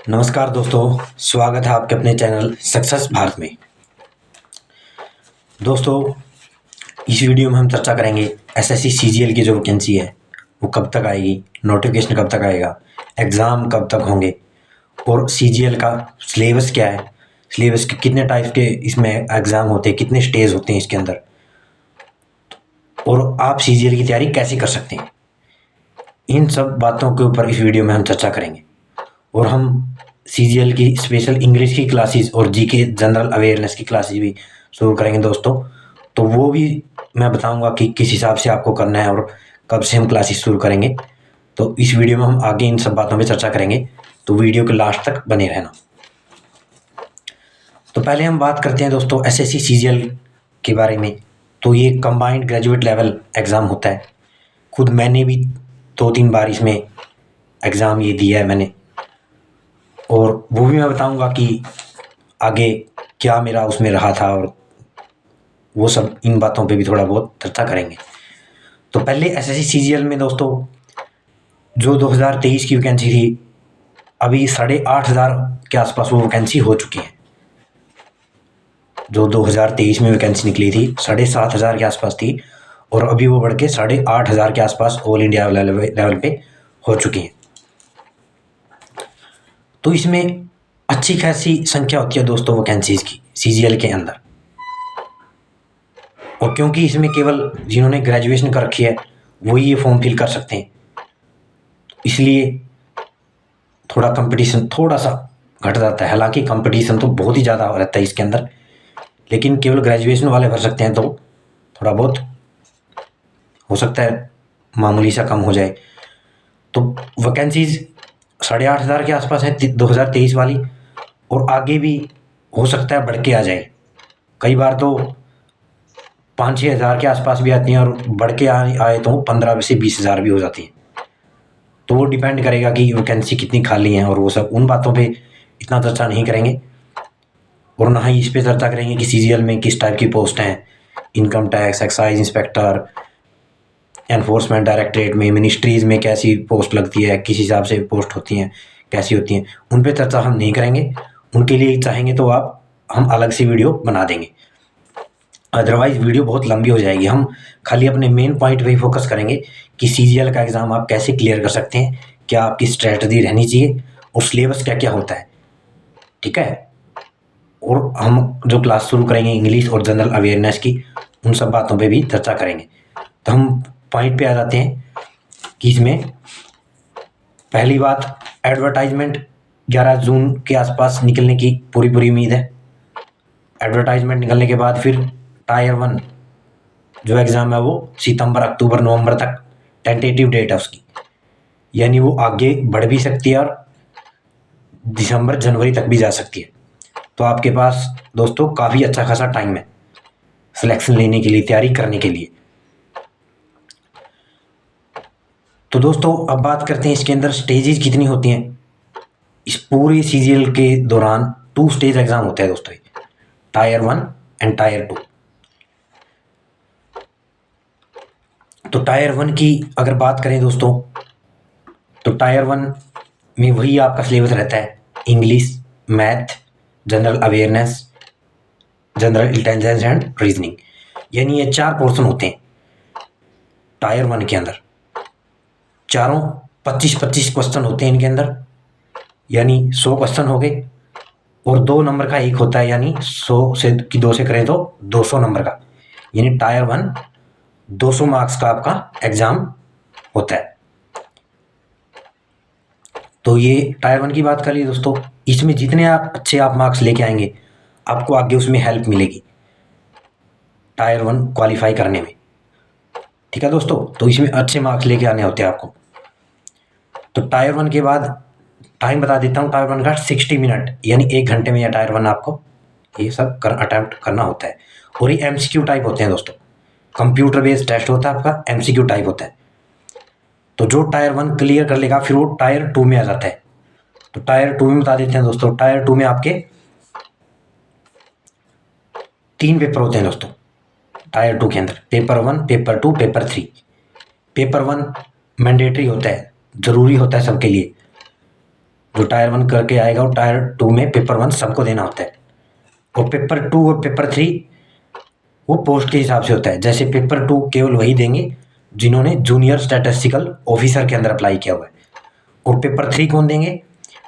नमस्कार दोस्तों, स्वागत है आपके अपने चैनल सक्सेस भारत में। दोस्तों, इस वीडियो में हम चर्चा करेंगे एसएससी सीजीएल की जो वैकेंसी है वो कब तक आएगी, नोटिफिकेशन कब तक आएगा, एग्ज़ाम कब तक होंगे और सीजीएल का सिलेबस क्या है, सिलेबस के कितने टाइप के इसमें एग्ज़ाम होते हैं, कितने स्टेज होते हैं इसके अंदर, और आप सीजीएल की तैयारी कैसे कर सकते हैं। इन सब बातों के ऊपर इस वीडियो में हम चर्चा करेंगे और हम सीजीएल की स्पेशल इंग्लिश की क्लासेस और जीके जनरल अवेयरनेस की क्लासेस भी शुरू करेंगे दोस्तों। तो वो भी मैं बताऊंगा कि किस हिसाब से आपको करना है और कब से हम क्लासेस शुरू करेंगे। तो इस वीडियो में हम आगे इन सब बातों पे चर्चा करेंगे, तो वीडियो के लास्ट तक बने रहना। तो पहले हम बात करते हैं दोस्तों एसएससी सीजीएल के बारे में। तो ये कंबाइंड ग्रेजुएट लेवल एग्ज़ाम होता है। खुद मैंने भी 2-3 बार इसमें एग्ज़ाम ये दिया है मैंने, और वो भी मैं बताऊंगा कि आगे क्या मेरा उसमें रहा था, और वो सब इन बातों पे भी थोड़ा बहुत चर्चा करेंगे। तो पहले एसएससी सीजीएल में दोस्तों जो 2023 की वैकेंसी थी, अभी 8,500 के आसपास वो वैकेंसी हो चुकी है। जो 2023 में वैकेंसी निकली थी 7,500 के आसपास थी, और अभी वो बढ़ के 8,500 के आसपास ऑल इंडिया लेवल पे हो चुकी हैं। तो इसमें अच्छी खासी संख्या होती है दोस्तों वैकेंसीज़ की सीजीएल के अंदर, और क्योंकि इसमें केवल जिन्होंने ग्रेजुएशन कर रखी है वही ये फॉर्म फिल कर सकते हैं, इसलिए थोड़ा कंपटीशन थोड़ा सा घट जाता है। हालांकि कंपटीशन तो बहुत ही ज़्यादा रहता है इसके अंदर, लेकिन केवल ग्रेजुएशन वाले भर सकते हैं, तो थोड़ा बहुत हो सकता है मामूली सा कम हो जाए। तो वैकेंसीज़ 8,500 के आसपास है 2023 वाली, और आगे भी हो सकता है बढ़ के आ जाए। कई बार तो 5-6 हज़ार के आसपास भी आती हैं, और बढ़ के आए तो 15 से 20 हज़ार भी हो जाती हैं। तो वो डिपेंड करेगा कि वैकेंसी कितनी खाली हैं, और वो सब उन बातों पे इतना चर्चा नहीं करेंगे, और ना ही इस पे चर्चा करेंगे कि सीजीएल में किस टाइप की पोस्ट हैं, income tax, excise inspector, enforcement directorate में, मिनिस्ट्रीज़ में कैसी पोस्ट लगती है, किस हिसाब से पोस्ट होती हैं, कैसी होती हैं, उन पे चर्चा हम नहीं करेंगे। उनके लिए चाहेंगे तो हम अलग से वीडियो बना देंगे, अदरवाइज़ वीडियो बहुत लंबी हो जाएगी। हम खाली अपने मेन पॉइंट पे ही फोकस करेंगे कि सीजीएल का एग्ज़ाम आप कैसे क्लियर कर सकते हैं, क्या आपकी स्ट्रेटजी रहनी चाहिए, और सिलेबस क्या क्या होता है, ठीक है। और हम जो क्लास शुरू करेंगे इंग्लिश और जनरल अवेयरनेस की, उन सब बातों पे भी चर्चा करेंगे। तो हम पॉइंट पे आ जाते हैं कि इसमें पहली बात, एडवर्टाइजमेंट 11 जून के आसपास निकलने की पूरी उम्मीद है। एडवर्टाइजमेंट निकलने के बाद फिर टायर 1 जो एग्ज़ाम है वो सितंबर, अक्टूबर, नवंबर तक टेंटेटिव डेट है उसकी, यानी वो आगे बढ़ भी सकती है और दिसंबर जनवरी तक भी जा सकती है। तो आपके पास दोस्तों काफ़ी अच्छा खासा टाइम है सिलेक्शन लेने के लिए, तैयारी करने के लिए। तो दोस्तों अब बात करते हैं इसके अंदर स्टेजेस कितनी होती हैं। इस पूरे सीजीएल के दौरान 2 स्टेज एग्ज़ाम होते हैं दोस्तों, टायर 1 एंड टायर 2। तो टायर 1 की अगर बात करें दोस्तों, तो टायर 1 में वही आपका सिलेबस रहता है, English, math, general awareness, general intelligence and reasoning, यानी ये 4 पोर्शन होते हैं टायर 1 के अंदर। चारों 25-25 क्वेश्चन होते हैं इनके अंदर, यानी 100 क्वेश्चन हो गए, और 2 नंबर का एक होता है, यानी 100 से की 2 से करें तो 200 नंबर का, यानी टायर 1 200 मार्क्स का आपका एग्ज़ाम होता है। तो ये टायर 1 की बात कर ली दोस्तों। इसमें जितने अच्छे आप मार्क्स लेके आएंगे, आपको आगे उसमें हेल्प मिलेगी टायर 1 क्वालिफाई करने में, ठीक है दोस्तों। तो इसमें अच्छे मार्क्स लेके आने होते हैं आपको। तो टायर 1 के बाद टाइम बता देता हूँ, टायर 1 का 60 मिनट, यानी 1 घंटे में यह टायर 1 आपको ये सब अटेम्प्ट करना होता है। और ये एमसीक्यू टाइप होते हैं दोस्तों, कंप्यूटर बेस्ड टेस्ट होता है आपका, एमसीक्यू टाइप होता है। तो जो टायर 1 क्लियर कर लेगा फिर वो टायर 2 में आ जाता है। तो टायर 2 में बता देते हैं दोस्तों, टायर 2 में आपके 3 पेपर होते हैं दोस्तों टायर 2 के अंदर, paper 1, paper 2, paper 3। Paper 1 mandatory होता है, ज़रूरी होता है सबके लिए, जो टायर 1 करके आएगा वो टायर 2 में पेपर 1 सबको देना होता है। और पेपर 2 और पेपर 3 वो पोस्ट के हिसाब से होता है। जैसे पेपर 2 केवल वही देंगे जिन्होंने जूनियर स्टैटिस्टिकल ऑफिसर के अंदर अप्लाई किया हुआ है, और पेपर 3 कौन देंगे?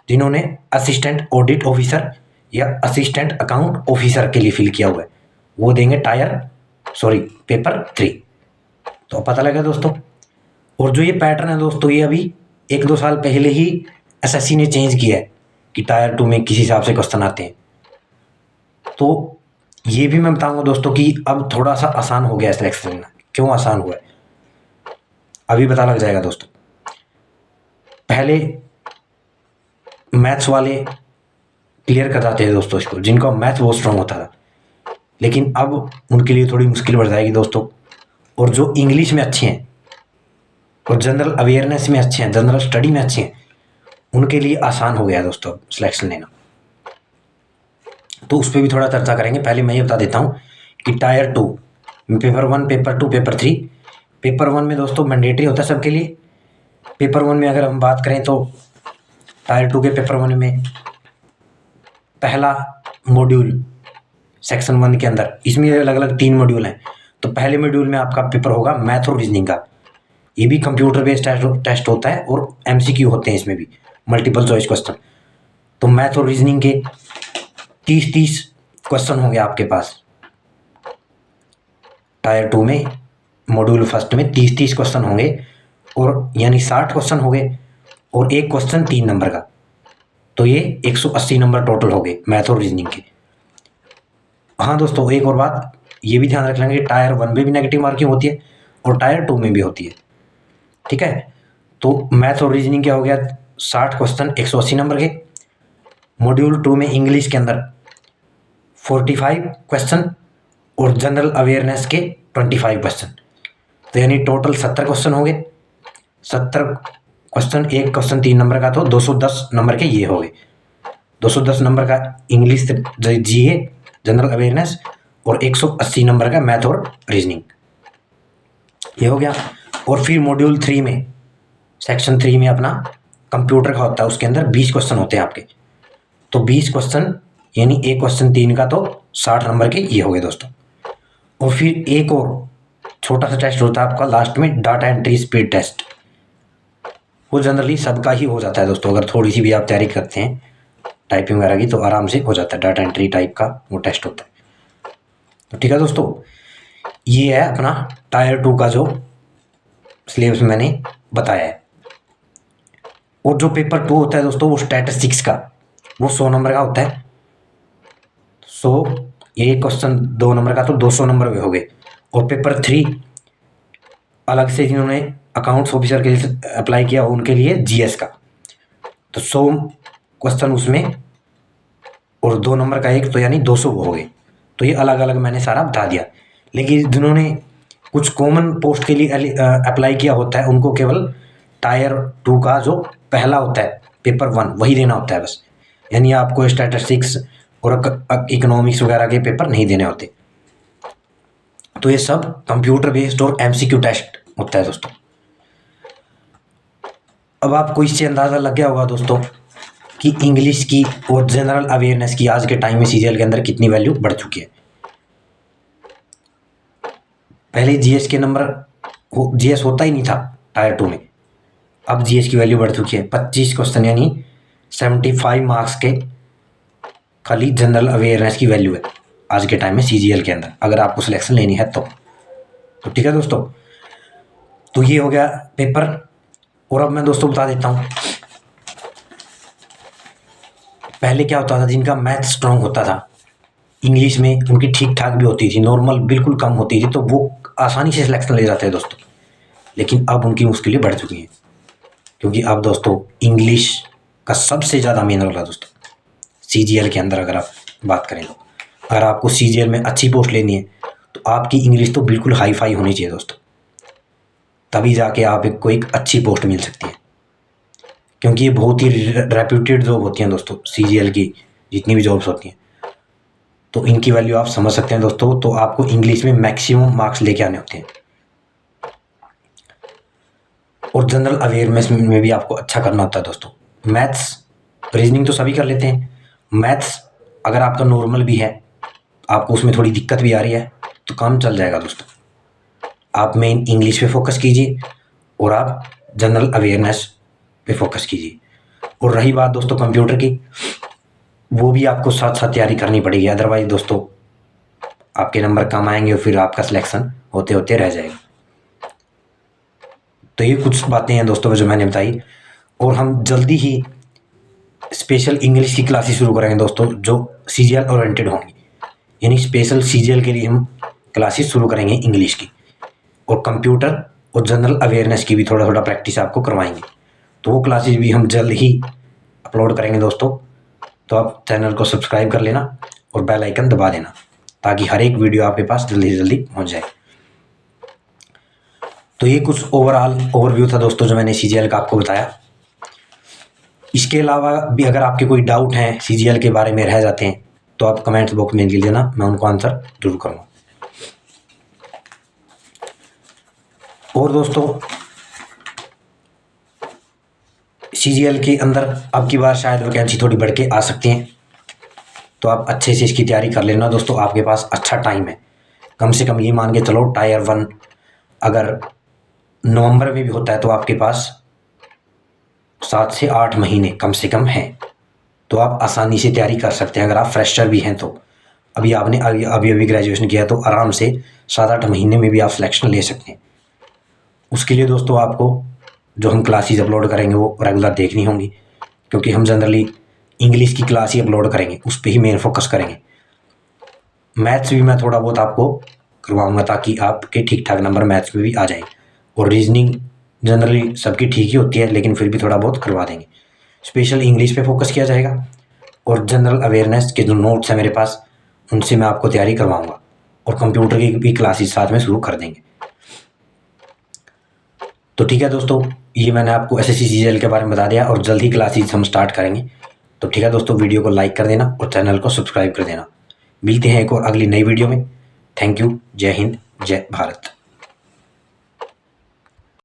जिन्होंने असिस्टेंट ऑडिट ऑफिसर या असिस्टेंट अकाउंट ऑफिसर के लिए फिल किया हुआ है, वो देंगे पेपर 3। तो पता लगा दोस्तों। और जो ये पैटर्न है दोस्तों, ये अभी 1-2 साल पहले ही एसएससी ने चेंज किया है कि टायर 2 में किस हिसाब से क्वेश्चन आते हैं। तो ये भी मैं बताऊंगा दोस्तों कि अब थोड़ा सा आसान हो गया है सिलेक्शन लेना। क्यों आसान हुआ है अभी पता लग जाएगा दोस्तों। पहले मैथ्स वाले क्लियर कर जाते थे दोस्तों इसको, जिनका मैथ बहुत स्ट्रांग होता था, लेकिन अब उनके लिए थोड़ी मुश्किल बढ़ जाएगी दोस्तों। और जो इंग्लिश में अच्छे हैं और जनरल अवेयरनेस में अच्छे हैं, जनरल स्टडी में अच्छे हैं, उनके लिए आसान हो गया है दोस्तों सिलेक्शन लेना। तो उस पर भी थोड़ा चर्चा करेंगे। पहले मैं ये बता देता हूँ कि tyre 2 paper 1, paper 2, paper 3। Paper 1 में दोस्तों मैंडेटरी होता है सबके लिए। पेपर 1 में अगर हम बात करें तो टायर 2 के पेपर 1 में पहला मॉड्यूल सेक्शन 1 के अंदर, इसमें अलग अलग 3 मॉड्यूल हैं। तो पहले मॉड्यूल में आपका पेपर होगा मैथ और रीजनिंग का। ये भी कंप्यूटर बेस्ड टेस्ट होता है और एमसीक्यू होते हैं इसमें भी, मल्टीपल चॉइस क्वेश्चन। तो मैथ और रीजनिंग के 30 क्वेश्चन होंगे आपके पास। टायर 2 में मॉड्यूल फर्स्ट में 30 क्वेश्चन होंगे, और यानी 60 क्वेश्चन हो गए, और एक क्वेश्चन 3 नंबर का। तो ये 180 नंबर टोटल हो गए मैथ और रीजनिंग के। हाँ दोस्तों, एक और बात ये भी ध्यान रख लेंगे, टायर 1 में भी नेगेटिव मार्किंग होती है और टायर 2 में भी होती है। ठीक है, तो मैथ और रीजनिंग क्या हो गया, 60 क्वेश्चन 180 नंबर के। मॉड्यूल 2 में इंग्लिश के अंदर 45 क्वेश्चन और जनरल अवेयरनेस के 25 क्वेश्चन। तो यानी टोटल 70 क्वेश्चन हो गए। 70 क्वेश्चन, एक क्वेश्चन 3 नंबर का, तो 210 नंबर के ये हो गए। 210 नंबर का इंग्लिश जीए जनरल अवेयरनेस, और 180 नंबर का मैथ और रीजनिंग, ये हो गया। और फिर मॉड्यूल 3 में, सेक्शन 3 में अपना कंप्यूटर का होता है, उसके अंदर 20 क्वेश्चन होते हैं आपके। तो 20 क्वेश्चन यानी एक क्वेश्चन 3 का, तो 60 नंबर के ये हो गए दोस्तों। और फिर एक और छोटा सा टेस्ट होता है आपका लास्ट में, डाटा एंट्री स्पीड टेस्ट। वो जनरली सबका ही हो जाता है दोस्तों, अगर थोड़ी सी भी आप तैयारी करते हैं टाइपिंग वगैरह की तो आराम से हो जाता है। डाटा एंट्री टाइप का वो टेस्ट होता है। तो ठीक है दोस्तों, ये है अपना टायर 2 का जो सिलेबस मैंने बताया है। और जो पेपर 2 होता है दोस्तों, वो स्टैटिस्टिक्स का, वो 100 नंबर का होता है। 100, ये क्वेश्चन 2 नंबर का, तो 200 नंबर में हो गए। और पेपर 3 अलग से जिन्होंने अकाउंट्स ऑफिसर के लिए अप्लाई किया उनके लिए जीएस का, तो 100 क्वेश्चन उसमें, और 2 नंबर का एक, तो यानी 200 हो गए। तो ये अलग अलग मैंने सारा बता दिया। लेकिन जिन्होंने कुछ कॉमन पोस्ट के लिए अप्लाई किया होता है, उनको केवल टायर 2 का जो पहला होता है पेपर 1 वही देना होता है बस। यानी आपको स्टैटिस्टिक्स और इकोनॉमिक्स वगैरह के पेपर नहीं देने होते। तो ये सब कंप्यूटर बेस्ड और एमसीक्यू टेस्ट होता है दोस्तों। अब आपको इससे अंदाज़ा लग गया होगा दोस्तों कि इंग्लिश की और जनरल अवेयरनेस की आज के टाइम में सीजीएल के अंदर कितनी वैल्यू बढ़ चुकी है। पहले जीएस के नंबर, जीएस होता ही नहीं था टायर 2 में, अब जीएस की वैल्यू बढ़ चुकी है। 25 क्वेश्चन यानी 75 मार्क्स के खाली जनरल अवेयरनेस की वैल्यू है आज के टाइम में सीजीएल के अंदर, अगर आपको सिलेक्शन लेनी है तो ठीक है दोस्तों। तो ये हो गया पेपर। और अब मैं दोस्तों बता देता हूँ, पहले क्या होता था, जिनका मैथ स्ट्रांग होता था, इंग्लिश में उनकी ठीक ठाक भी होती थी, नॉर्मल बिल्कुल कम होती थी, तो वो आसानी से सिलेक्शन ले जाते हैं दोस्तों। लेकिन अब उनकी मुश्किलें बढ़ चुकी हैं, क्योंकि अब दोस्तों इंग्लिश का सबसे ज़्यादा मेन रोल है दोस्तों सीजीएल के अंदर। अगर आप बात करें तो अगर आपको सीजीएल में अच्छी पोस्ट लेनी है तो आपकी इंग्लिश तो बिल्कुल हाई फाई होनी चाहिए दोस्तों, तभी जाके आपको एक अच्छी पोस्ट मिल सकती है। क्योंकि ये बहुत ही रेप्यूटेड जॉब होती हैं दोस्तों, सीजीएल की जितनी भी जॉब्स होती हैं, तो इनकी वैल्यू आप समझ सकते हैं दोस्तों। तो आपको इंग्लिश में मैक्सिमम मार्क्स लेके आने होते हैं, और जनरल अवेयरनेस में भी आपको अच्छा करना होता है दोस्तों। मैथ्स रीजनिंग तो सभी कर लेते हैं। मैथ्स अगर आपका नॉर्मल भी है, आपको उसमें थोड़ी दिक्कत भी आ रही है, तो काम चल जाएगा दोस्तों। आप मेन इंग्लिश पे फोकस कीजिए और आप जनरल अवेयरनेस पे फोकस कीजिए। और रही बात दोस्तों कंप्यूटर की, वो भी आपको साथ साथ तैयारी करनी पड़ेगी, अदरवाइज दोस्तों आपके नंबर कम आएंगे और फिर आपका सिलेक्शन होते होते रह जाएगा। तो ये कुछ बातें हैं दोस्तों जो मैंने बताई, और हम जल्दी ही स्पेशल इंग्लिश की क्लासेस शुरू करेंगे दोस्तों, जो सीजीएल ओरिएंटेड होंगी। यानी स्पेशल सीजीएल के लिए हम क्लासेस शुरू करेंगे इंग्लिश की, और कंप्यूटर और जनरल अवेयरनेस की भी थोड़ा थोड़ा प्रैक्टिस आपको करवाएंगे। तो वो क्लासेस भी हम जल्द ही अपलोड करेंगे दोस्तों। तो आप चैनल को सब्सक्राइब कर लेना और बेल आइकन दबा देना, ताकि हर एक वीडियो आपके पास जल्दी से जल्दी पहुंच जाए। तो ये कुछ ओवरव्यू था दोस्तों जो मैंने सीजीएल का आपको बताया। इसके अलावा भी अगर आपके कोई डाउट हैं सीजीएल के बारे में रह जाते हैं, तो आप कमेंट बॉक्स में लिख देना, मैं उनको आंसर जरूर करूँगा। और दोस्तों सीजीएल के अंदर अब की बार शायद वैकेंसी थोड़ी बढ़ के आ सकती हैं, तो आप अच्छे से इसकी तैयारी कर लेना दोस्तों। आपके पास अच्छा टाइम है, कम से कम ये मान के चलो टायर 1 अगर नवंबर में भी होता है तो आपके पास 7 से 8 महीने कम से कम हैं। तो आप आसानी से तैयारी कर सकते हैं। अगर आप फ्रेशर भी हैं तो अभी आपने अभी ग्रेजुएशन किया है, तो आराम से 7-8 महीने में भी आप सिलेक्शन ले सकते हैं। उसके लिए दोस्तों आपको जो हम क्लासेस अपलोड करेंगे वो रेगुलर देखनी होंगी, क्योंकि हम जनरली इंग्लिश की क्लास ही अपलोड करेंगे, उस पर ही मेन फोकस करेंगे। मैथ्स भी मैं थोड़ा बहुत आपको करवाऊंगा, ताकि आपके ठीक ठाक नंबर मैथ्स में भी आ जाए। और रीजनिंग जनरली सबकी ठीक ही होती है, लेकिन फिर भी थोड़ा बहुत करवा देंगे। स्पेशल इंग्लिश पे फोकस किया जाएगा, और जनरल अवेयरनेस के जो नोट्स हैं मेरे पास, उनसे मैं आपको तैयारी करवाऊंगा, और कंप्यूटर की भी क्लासेस साथ में शुरू कर देंगे। तो ठीक है दोस्तों, ये मैंने आपको एसएससी सीजीएल के बारे में बता दिया, और जल्द ही क्लासेस हम स्टार्ट करेंगे। तो ठीक है दोस्तों, वीडियो को लाइक कर देना और चैनल को सब्सक्राइब कर देना। मिलते हैं एक और अगली नई वीडियो में। Thank you. जय हिंद, जय भारत।